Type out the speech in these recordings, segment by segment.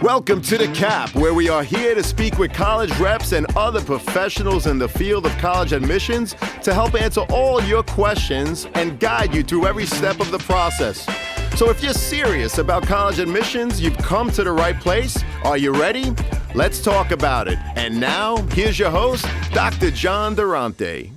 Welcome to The Cap, where we are here to speak with college reps and other professionals in the field of college admissions to help answer all your questions and guide you through every step of the process. So if you're serious about college admissions, you've come to the right place. Are you ready? Let's talk about it. And now, here's your host, Dr. John Durante.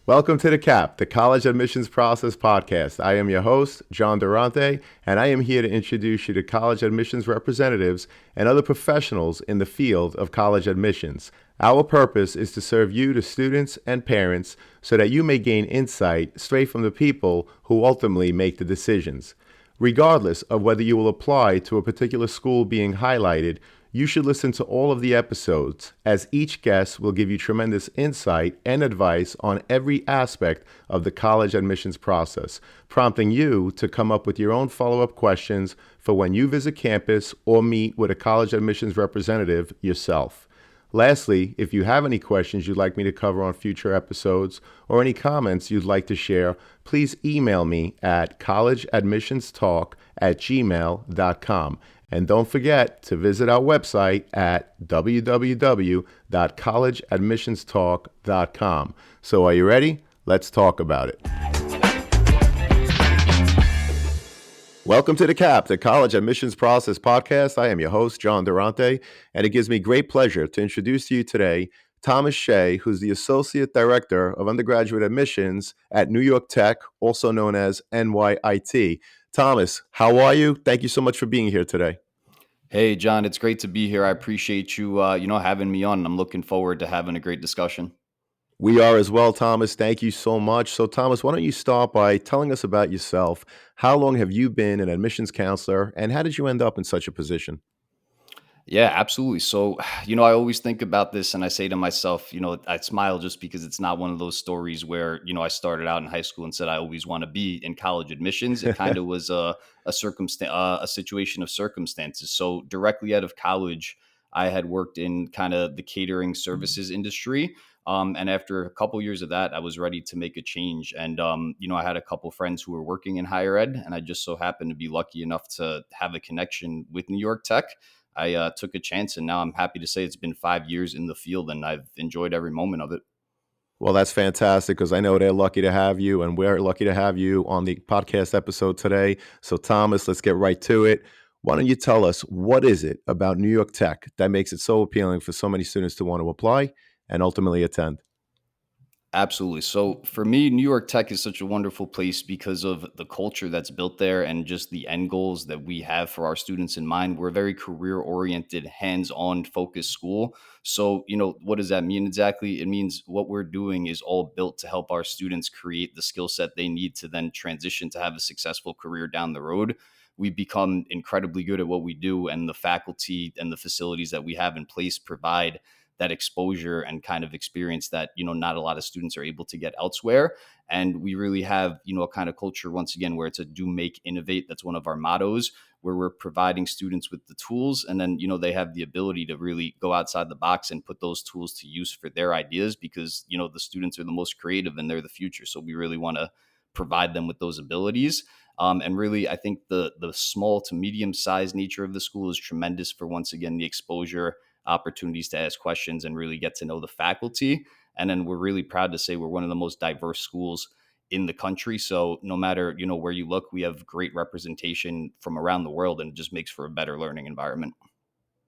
Welcome to The Cap, the College Admissions Process Podcast. I am your host, John Durante, and I am here to introduce you to college admissions representatives and other professionals in the field of college admissions. Our purpose is to serve you, the students and parents, so that you may gain insight straight from the people who ultimately make the decisions. Regardless of whether you will apply to a particular school being highlighted, you should listen to all of the episodes, as each guest will give you tremendous insight and advice on every aspect of the college admissions process, prompting you to come up with your own follow-up questions for when you visit campus or meet with a college admissions representative yourself. Lastly, if you have any questions you'd like me to cover on future episodes or any comments you'd like to share, please email me at collegeadmissionstalk@gmail.com. And don't forget to visit our website at www.collegeadmissionstalk.com. So are you ready? Let's talk about it. Welcome to The Cap, the College Admissions Process Podcast. I am your host, John Durante, and it gives me great pleasure to introduce to you today Thomas Shea, who's the Associate Director of Undergraduate Admissions at New York Tech, also known as NYIT. Thomas, how are you? Thank you so much for being here today. Hey, John, it's great to be here. I appreciate you, having me on. And I'm looking forward to having a great discussion. We are as well, Thomas. Thank you so much. So, Thomas, why don't you start by telling us about yourself? How long have you been an admissions counselor, and how did you end up in such a position? Yeah, absolutely. So, I always think about this and I say to myself, I smile just because it's not one of those stories where, I started out in high school and said I always want to be in college admissions. It kind of was a situation of circumstances. So, directly out of college, I had worked in kind of the catering services industry. And after a couple years of that, I was ready to make a change. And, I had a couple friends who were working in higher ed, and I just so happened to be lucky enough to have a connection with New York Tech. I took a chance, and now I'm happy to say it's been 5 years in the field, and I've enjoyed every moment of it. Well, that's fantastic because I know they're lucky to have you, and we're lucky to have you on the podcast episode today. So, Thomas, let's get right to it. Why don't you tell us, what is it about New York Tech that makes it so appealing for so many students to want to apply and ultimately attend? Absolutely. So for me, New York Tech is such a wonderful place because of the culture that's built there and just the end goals that we have for our students in mind. We're a very career oriented, hands on focused school. So, what does that mean exactly? It means what we're doing is all built to help our students create the skill set they need to then transition to have a successful career down the road. We've become incredibly good at what we do, and the faculty and the facilities that we have in place provide that exposure and kind of experience that not a lot of students are able to get elsewhere. And we really have a kind of culture, once again, where it's a do, make, innovate. That's one of our mottos, where we're providing students with the tools, and then they have the ability to really go outside the box and put those tools to use for their ideas, because the students are the most creative and they're the future. So we really want to provide them with those abilities. And really, I think the small to medium sized nature of the school is tremendous for, once again, the exposure, opportunities to ask questions, and really get to know the faculty. And then we're really proud to say we're one of the most diverse schools in the country. So no matter, where you look, we have great representation from around the world, and it just makes for a better learning environment.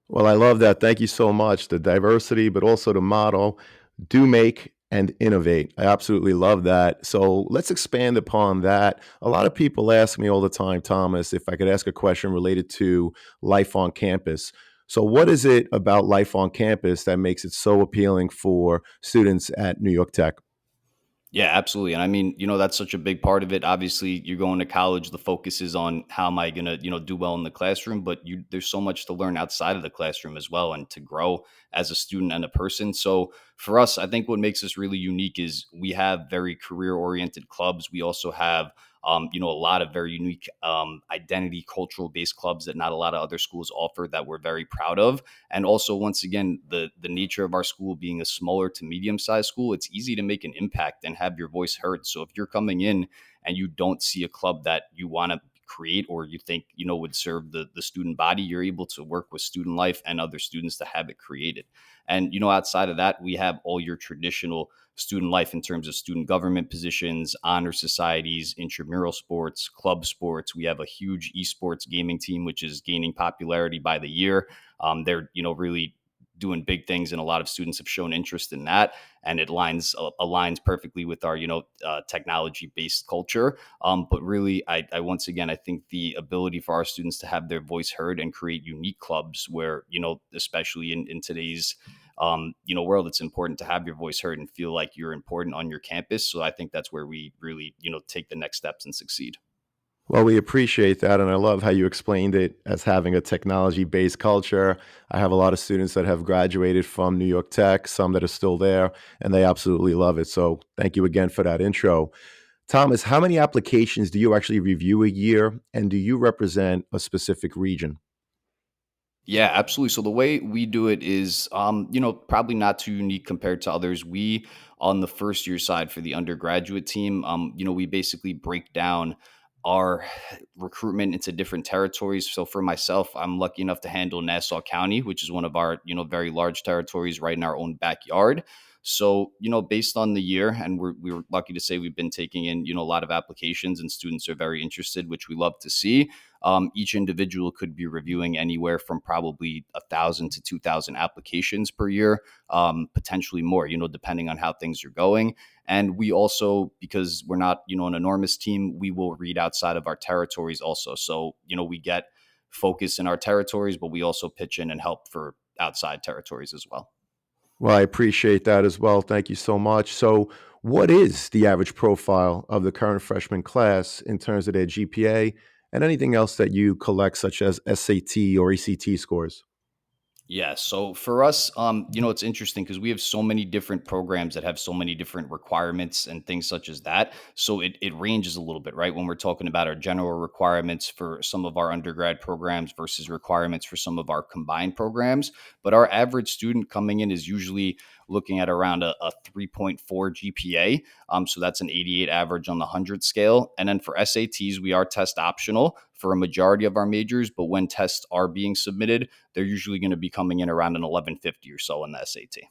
Well, I love that. Thank you so much. The diversity, but also the motto, do, make, and innovate. I absolutely love that. So let's expand upon that. A lot of people ask me all the time, Thomas, if I could ask a question related to life on campus. So what is it about life on campus that makes it so appealing for students at New York Tech? Yeah, absolutely. And I mean, that's such a big part of it. Obviously, you're going to college, the focus is on how am I going to, do well in the classroom, but there's so much to learn outside of the classroom as well, and to grow as a student and a person. So for us, I think what makes us really unique is we have very career oriented clubs. We also have a lot of very unique identity, cultural based clubs that not a lot of other schools offer, that we're very proud of. And also, once again, the nature of our school being a smaller to medium sized school, it's easy to make an impact and have your voice heard. So if you're coming in and you don't see a club that you want to create or you think, would serve the student body, you're able to work with Student Life and other students to have it created. And, outside of that, we have all your traditional student life in terms of student government positions, honor societies, intramural sports, club sports. We have a huge esports gaming team, which is gaining popularity by the year. They're, really doing big things, and a lot of students have shown interest in that, and it aligns perfectly with our technology based culture. But really, I once again, I think the ability for our students to have their voice heard and create unique clubs where, especially in today's world, it's important to have your voice heard and feel like you're important on your campus. So I think that's where we really, take the next steps and succeed. Well, we appreciate that. And I love how you explained it as having a technology based culture. I have a lot of students that have graduated from New York Tech, some that are still there, and they absolutely love it. So thank you again for that intro. Thomas, how many applications do you actually review a year? And do you represent a specific region? Yeah, absolutely. So the way we do it is, probably not too unique compared to others. We, on the first year side for the undergraduate team, we basically break down our recruitment into different territories. So for myself, I'm lucky enough to handle Nassau County, which is one of our, very large territories right in our own backyard. So, based on the year, and we're lucky to say we've been taking in, a lot of applications and students are very interested, which we love to see. Each individual could be reviewing anywhere from probably 1,000 to 2,000 applications per year, potentially more, depending on how things are going. And we also, because we're not, an enormous team, we will read outside of our territories also. So, we get focus in our territories, but we also pitch in and help for outside territories as well. Well, I appreciate that as well. Thank you so much. So, what is the average profile of the current freshman class in terms of their GPA and anything else that you collect, such as SAT or ECT scores? Yeah. So for us, it's interesting because we have so many different programs that have so many different requirements and things such as that. So it ranges a little bit, right? When we're talking about our general requirements for some of our undergrad programs versus requirements for some of our combined programs. But our average student coming in is usually looking at around a 3.4 GPA. So that's an 88 average on the 100 scale. And then for SATs, we are test optional for a majority of our majors. But when tests are being submitted, they're usually going to be coming in around an 1150 or so in the SAT.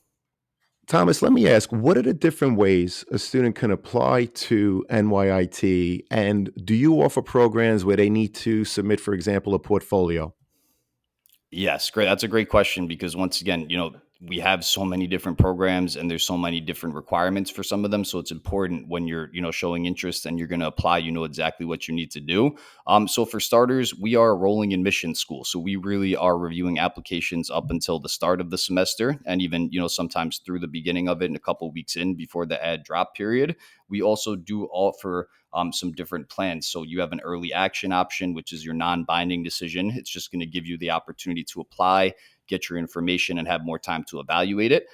Thomas, let me ask, what are the different ways a student can apply to NYIT? And do you offer programs where they need to submit, for example, a portfolio? Yes, great. That's a great question because once again, we have so many different programs and there's so many different requirements for some of them. So it's important when you're, showing interest and you're going to apply, exactly what you need to do. So for starters, we are a rolling admission school. So we really are reviewing applications up until the start of the semester and even, sometimes through the beginning of it and a couple weeks in before the ad drop period. We also do offer some different plans. So you have an early action option, which is your non-binding decision. It's just going to give you the opportunity to apply, get your information, and have more time to evaluate it.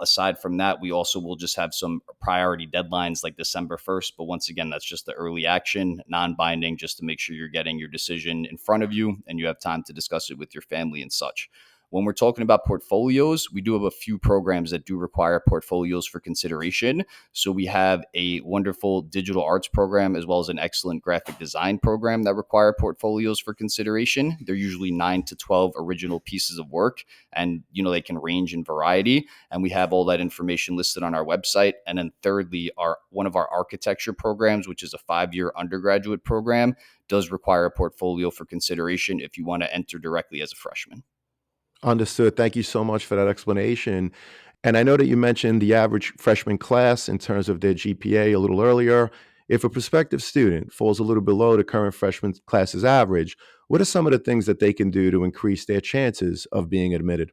Aside from that, we also will just have some priority deadlines like December 1st. But once again, that's just the early action, non-binding, just to make sure you're getting your decision in front of you and you have time to discuss it with your family and such. When we're talking about portfolios, we do have a few programs that do require portfolios for consideration. So we have a wonderful digital arts program as well as an excellent graphic design program that require portfolios for consideration. They're usually 9 to 12 original pieces of work and they can range in variety and we have all that information listed on our website. And then thirdly, our one of our architecture programs, which is a 5-year undergraduate program, does require a portfolio for consideration if you want to enter directly as a freshman. Understood. Thank you so much for that explanation. And I know that you mentioned the average freshman class in terms of their GPA a little earlier. If a prospective student falls a little below the current freshman class's average, what are some of the things that they can do to increase their chances of being admitted?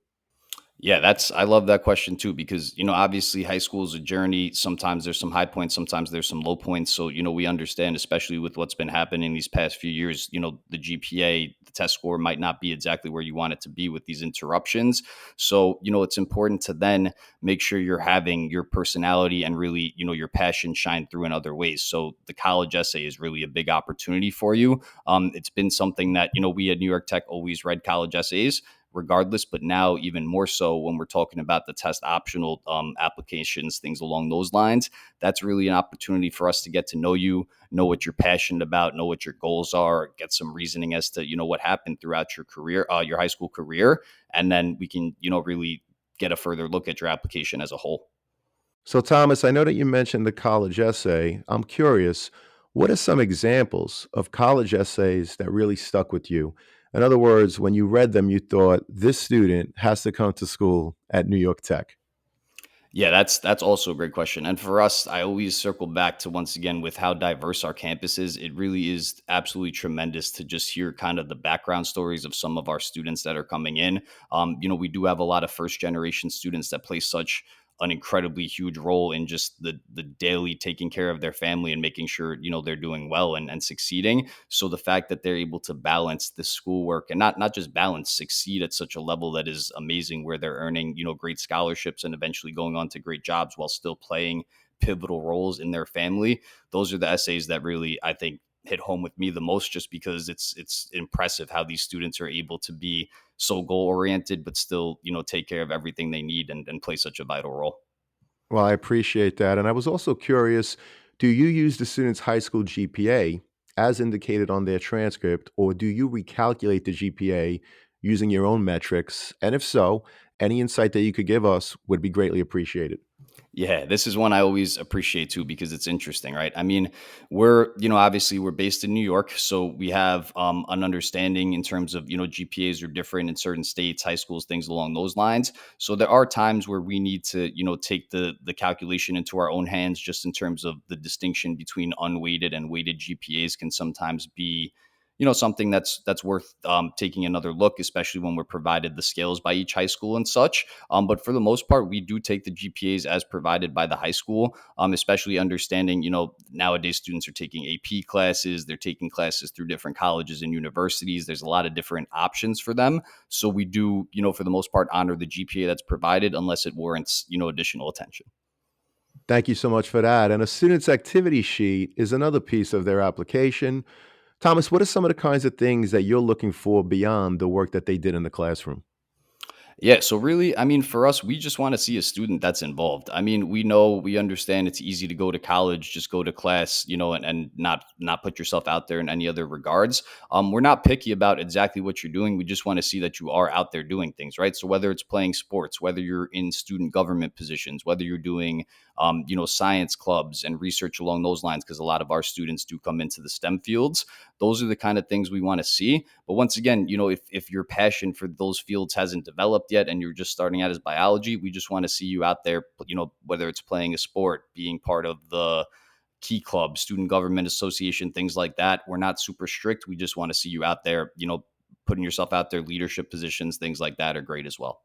Yeah, I love that question too because obviously high school is a journey. Sometimes there's some high points, sometimes there's some low points. So we understand, especially with what's been happening these past few years. The GPA, the test score might not be exactly where you want it to be with these interruptions. So it's important to then make sure you're having your personality and really your passion shine through in other ways. So the college essay is really a big opportunity for you. It's been something that we at New York Tech always read college essays. regardless. But now, even more so when we're talking about the test optional applications, things along those lines, that's really an opportunity for us to get to know you, know what you're passionate about, know what your goals are, get some reasoning as to, what happened throughout your career, your high school career. And then we can, really get a further look at your application as a whole. So, Thomas, I know that you mentioned the college essay. I'm curious, what are some examples of college essays that really stuck with you? In other words, when you read them, you thought, this student has to come to school at New York Tech. Yeah, that's also a great question. And for us, I always circle back to, once again, with how diverse our campus is. It really is absolutely tremendous to just hear kind of the background stories of some of our students that are coming in. We do have a lot of first generation students that play such an incredibly huge role in just the daily taking care of their family and making sure, they're doing well and succeeding. So the fact that they're able to balance the schoolwork and not just balance, succeed at such a level that is amazing, where they're earning, great scholarships and eventually going on to great jobs while still playing pivotal roles in their family. Those are the essays that really, I think, hit home with me the most, just because it's impressive how these students are able to be so goal oriented but still, take care of everything they need and play such a vital role. Well, I appreciate that. And I was also curious, do you use the student's high school GPA as indicated on their transcript, or do you recalculate the GPA using your own metrics? And if so, any insight that you could give us would be greatly appreciated. Yeah, this is one I always appreciate too, because it's interesting, right? I mean, obviously we're based in New York, so we have an understanding in terms of, GPAs are different in certain states, high schools, things along those lines. So there are times where we need to, take the calculation into our own hands, just in terms of the distinction between unweighted and weighted GPAs can sometimes be, something that's worth taking another look, especially when we're provided the scales by each high school and such. But for the most part, we do take the GPAs as provided by the high school, especially understanding, nowadays students are taking AP classes, they're taking classes through different colleges and universities. There's a lot of different options for them. So we do, for the most part, honor the GPA that's provided unless it warrants, additional attention. Thank you so much for that. And a student's activity sheet is another piece of their application. Thomas, what are some of the kinds of things that you're looking for beyond the work that they did in the classroom? Yeah, so really, I mean, for us, we just want to see a student that's involved. I mean, we understand it's easy to go to college, just go to class, and not put yourself out there in any other regards. We're not picky about exactly what you're doing. We just want to see that you are out there doing things, right? So whether it's playing sports, whether you're in student government positions, whether you're doing science clubs and research along those lines, because a lot of our students do come into the STEM fields. Those are the kind of things we want to see. But once again, if your passion for those fields hasn't developed yet and you're just starting out as biology, we just want to see you out there, whether it's playing a sport, being part of the key club, student government association, things like that. We're not super strict. We just want to see you out there, putting yourself out there, leadership positions, things like that are great as well.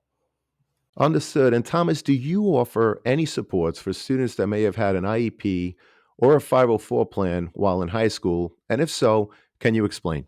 Understood. And Thomas, do you offer any supports for students that may have had an IEP or a 504 plan while in high school? And if so, can you explain?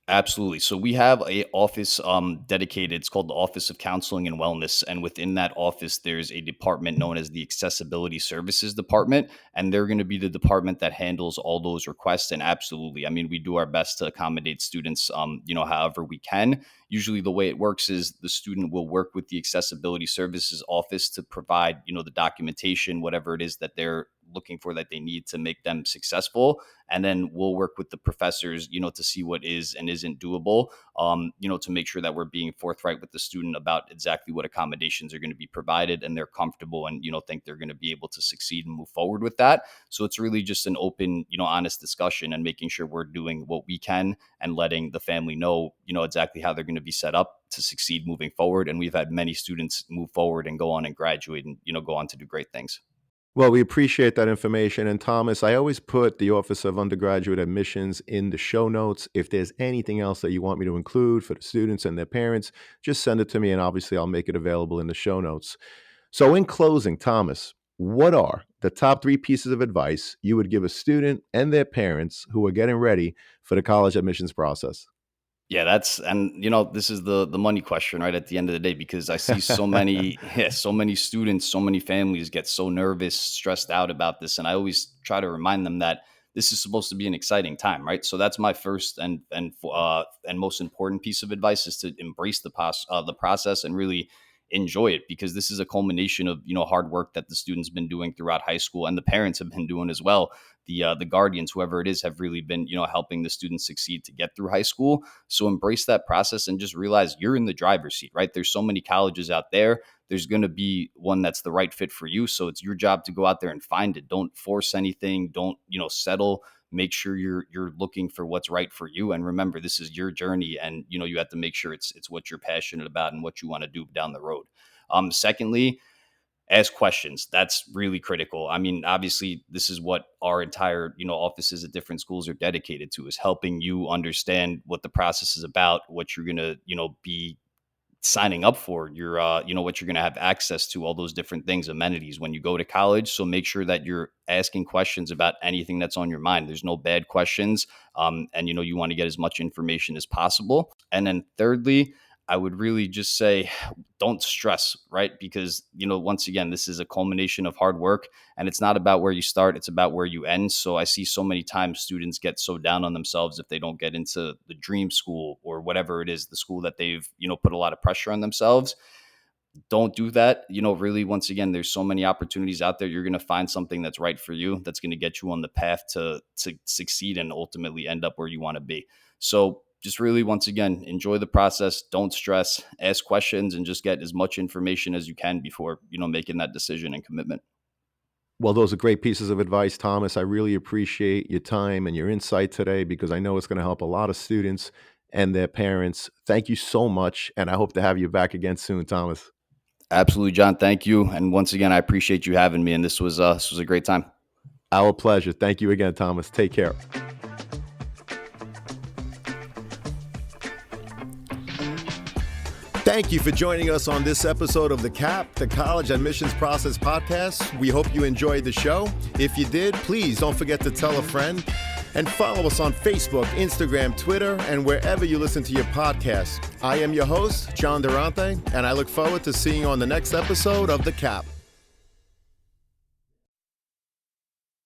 Absolutely. So we have a office dedicated. It's called the Office of Counseling and Wellness, and within that office, there's a department known as the Accessibility Services Department, and they're going to be the department that handles all those requests. And absolutely, I mean, we do our best to accommodate students, however we can. Usually, the way it works is the student will work with the Accessibility Services Office to provide, the documentation, whatever it is that they're looking for, that they need to make them successful, and then we'll work with the professors, to see what is and isn't doable, to make sure that we're being forthright with the student about exactly what accommodations are going to be provided, and they're comfortable and, think they're going to be able to succeed and move forward with that. So it's really just an open, honest discussion, and making sure we're doing what we can and letting the family know, exactly how they're going to be set up to succeed moving forward. And we've had many students move forward and go on and graduate and, go on to do great things. Well, we appreciate that information. And Thomas, I always put the Office of Undergraduate Admissions in the show notes. If there's anything else that you want me to include for the students and their parents, just send it to me, and obviously I'll make it available in the show notes. So, in closing, Thomas, what are the top three pieces of advice you would give a student and their parents who are getting ready for the college admissions process? Yeah, this is the money question, right? At the end of the day, because I see so many, yeah, so many students, so many families get so nervous, stressed out about this, and I always try to remind them that this is supposed to be an exciting time, right? So that's my first and most important piece of advice, is to embrace the process and really enjoy it, because this is a culmination of hard work that the students been doing throughout high school, and the parents have been doing as well. The guardians, whoever it is, have really been helping the students succeed to get through high school. So embrace that process and just realize you're in the driver's seat, right? There's so many colleges out there. There's going to be one that's the right fit for you. So it's your job to go out there and find it. Don't force anything. Don't settle. Make sure you're looking for what's right for you. And remember, this is your journey, and you have to make sure it's what you're passionate about and what you want to do down the road. Secondly, ask questions. That's really critical. I mean, obviously, this is what our entire offices at different schools are dedicated to, is helping you understand what the process is about, what you're gonna be signing up for, your what you're going to have access to, all those different things, amenities when you go to college. So make sure that you're asking questions about anything that's on your mind. There's no bad questions. And you want to get as much information as possible. And then thirdly, I would really just say, don't stress, right? Because once again, this is a culmination of hard work, and it's not about where you start, it's about where you end. So I see so many times students get so down on themselves if they don't get into the dream school, or whatever it is, the school that they've put a lot of pressure on themselves. Don't do that. Really, once again, there's so many opportunities out there. You're going to find something that's right for you, that's going to get you on the path to succeed and ultimately end up where you want to be. So just really, once again, enjoy the process. Don't stress, ask questions, and just get as much information as you can before making that decision and commitment. Well, those are great pieces of advice, Thomas. I really appreciate your time and your insight today, because I know it's going to help a lot of students and their parents. Thank you so much, and I hope to have you back again soon, Thomas. Absolutely, John. Thank you. And once again, I appreciate you having me. And this was a great time. Our pleasure. Thank you again, Thomas. Take care. Thank you for joining us on this episode of the CAP, the College Admissions Process Podcast. We hope you enjoyed the show. If you did, please don't forget to tell a friend, and follow us on Facebook, Instagram, Twitter, and wherever you listen to your podcast. I am your host, John Durante, and I look forward to seeing you on the next episode of the CAP.